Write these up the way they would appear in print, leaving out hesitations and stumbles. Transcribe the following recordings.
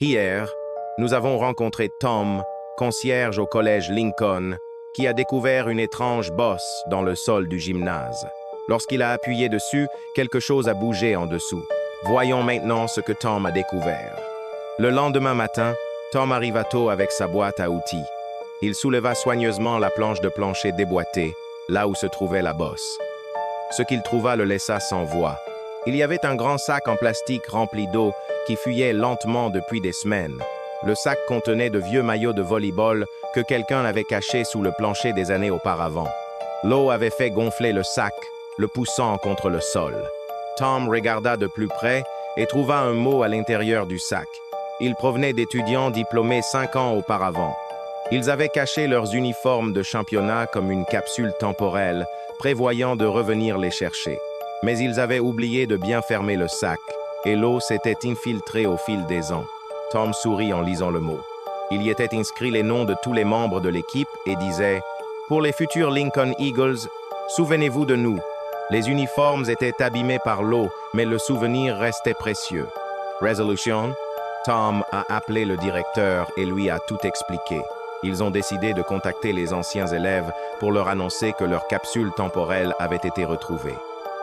Hier, nous avons rencontré Tom, concierge au collège Lincoln, qui a découvert une étrange bosse dans le sol du gymnase. Lorsqu'il a appuyé dessus, quelque chose a bougé en dessous. Voyons maintenant ce que Tom a découvert. Le lendemain matin, Tom arriva tôt avec sa boîte à outils. Il souleva soigneusement la planche de plancher déboîtée, là où se trouvait la bosse. Ce qu'il trouva le laissa sans voix. Il y avait un grand sac en plastique rempli d'eau qui fuyait lentement depuis des semaines. Le sac contenait de vieux maillots de volleyball que quelqu'un avait cachés sous le plancher des années auparavant. L'eau avait fait gonfler le sac, le poussant contre le sol. Tom regarda de plus près et trouva un mot à l'intérieur du sac. Il provenait d'étudiants diplômés 5 ans auparavant. Ils avaient caché leurs uniformes de championnat comme une capsule temporelle, prévoyant de revenir les chercher. Mais ils avaient oublié de bien fermer le sac, et l'eau s'était infiltrée au fil des ans. Tom sourit en lisant le mot. Il y était inscrit les noms de tous les membres de l'équipe et disait « Pour les futurs Lincoln Eagles, souvenez-vous de nous. Les uniformes étaient abîmés par l'eau, mais le souvenir restait précieux. » Resolution? Tom a appelé le directeur et lui a tout expliqué. Ils ont décidé de contacter les anciens élèves pour leur annoncer que leur capsule temporelle avait été retrouvée.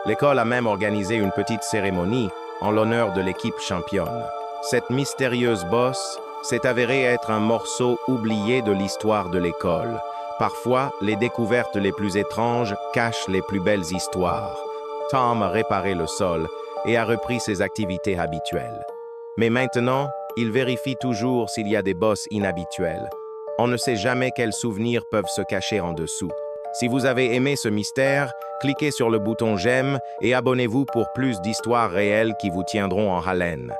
L'école a même organisé une petite cérémonie en l'honneur de l'équipe championne. Cette mystérieuse bosse s'est avérée être un morceau oublié de l'histoire de l'école. Parfois, les découvertes les plus étranges cachent les plus belles histoires. Tom a réparé le sol et a repris ses activités habituelles. Mais maintenant, il vérifie toujours s'il y a des bosses inhabituelles. On ne sait jamais quels souvenirs peuvent se cacher en dessous. Si vous avez aimé ce mystère, cliquez sur le bouton j'aime et abonnez-vous pour plus d'histoires réelles qui vous tiendront en haleine.